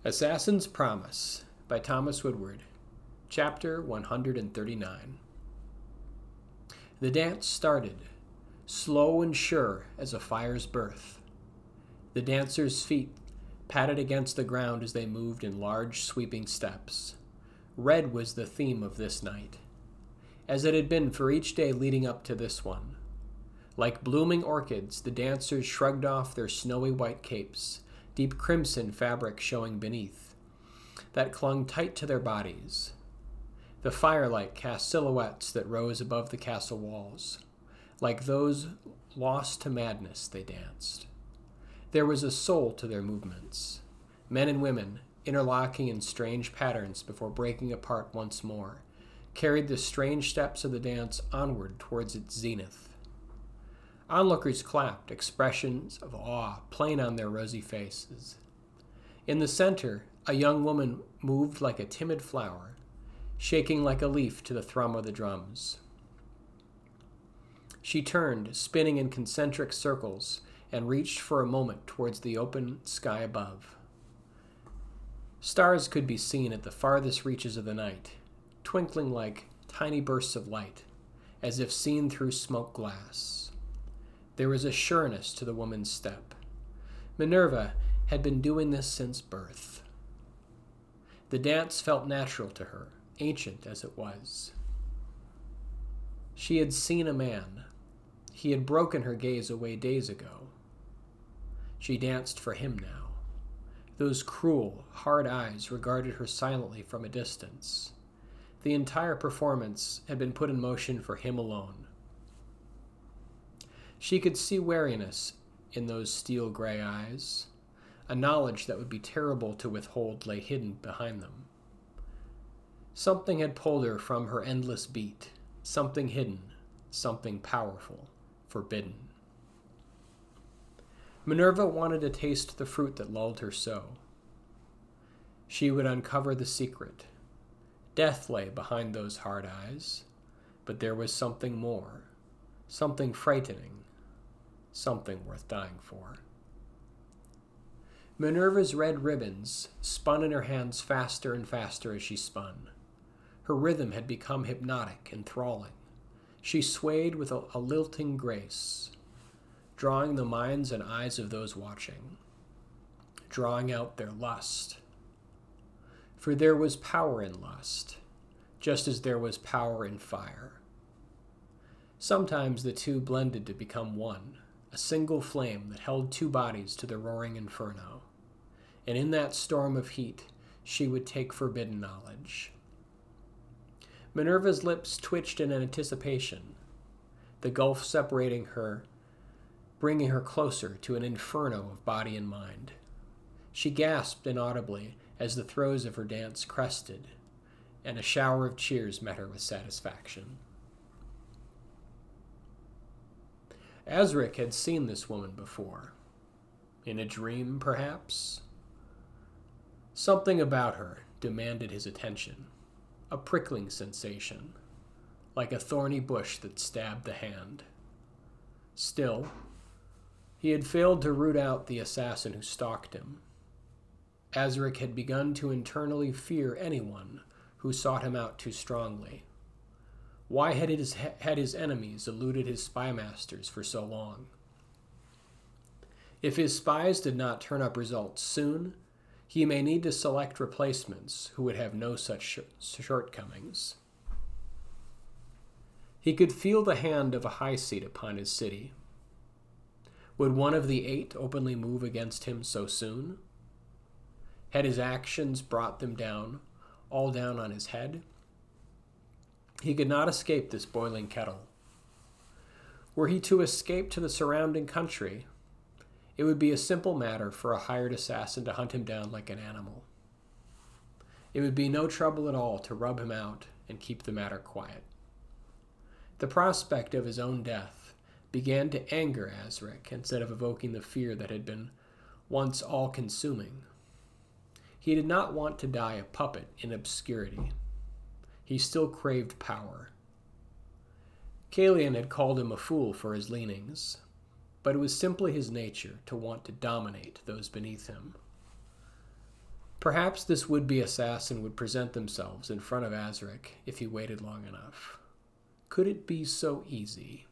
Assassin's Promise by Thomas Woodward, Chapter 139. The dance started, slow and sure as a fire's birth. The dancers' feet patted against the ground as they moved in large, sweeping steps. Red was the theme of this night, as it had been for each day leading up to this one. Like blooming orchids, the dancers shrugged off their snowy white capes, deep crimson fabric showing beneath, that clung tight to their bodies. The firelight cast silhouettes that rose above the castle walls. Like those lost to madness, they danced. There was a soul to their movements. Men and women, interlocking in strange patterns before breaking apart once more, carried the strange steps of the dance onward towards its zenith. Onlookers clapped, expressions of awe plain on their rosy faces. In the center, a young woman moved like a timid flower, shaking like a leaf to the thrum of the drums. She turned, spinning in concentric circles, and reached for a moment towards the open sky above. Stars could be seen at the farthest reaches of the night, twinkling like tiny bursts of light, as if seen through smoke glass. There was a sureness to the woman's step. Minerva had been doing this since birth. The dance felt natural to her, ancient as it was. She had seen a man. He had broken her gaze away days ago. She danced for him now. Those cruel, hard eyes regarded her silently from a distance. The entire performance had been put in motion for him alone. She could see wariness in those steel-gray eyes. A knowledge that would be terrible to withhold lay hidden behind them. Something had pulled her from her endless beat, something hidden, something powerful, forbidden. Minerva wanted to taste the fruit that lulled her so. She would uncover the secret. Death lay behind those hard eyes, but there was something more, something frightening, something worth dying for. Minerva's red ribbons spun in her hands faster and faster as she spun. Her rhythm had become hypnotic, enthralling. She swayed with a lilting grace, drawing the minds and eyes of those watching, drawing out their lust. For there was power in lust, just as there was power in fire. Sometimes the two blended to become one, a single flame that held two bodies to the roaring inferno. And in that storm of heat, she would take forbidden knowledge. Minerva's lips twitched in anticipation, the gulf separating her, bringing her closer to an inferno of body and mind. She gasped inaudibly as the throes of her dance crested, and a shower of cheers met her with satisfaction. Azric had seen this woman before. In a dream, perhaps? Something about her demanded his attention, a prickling sensation, like a thorny bush that stabbed the hand. Still, he had failed to root out the assassin who stalked him. Azric had begun to internally fear anyone who sought him out too strongly. Why had his enemies eluded his spy masters for so long? If his spies did not turn up results soon, he may need to select replacements who would have no such shortcomings. He could feel the hand of a high seat upon his city. Would one of the 8 openly move against him so soon? Had his actions brought them down, all down on his head? He could not escape this boiling kettle. Were he to escape to the surrounding country, it would be a simple matter for a hired assassin to hunt him down like an animal. It would be no trouble at all to rub him out and keep the matter quiet. The prospect of his own death began to anger Azric instead of evoking the fear that had been once all-consuming. He did not want to die a puppet in obscurity. He still craved power. Calian had called him a fool for his leanings, but it was simply his nature to want to dominate those beneath him. Perhaps this would-be assassin would present themselves in front of Azric if he waited long enough. Could it be so easy?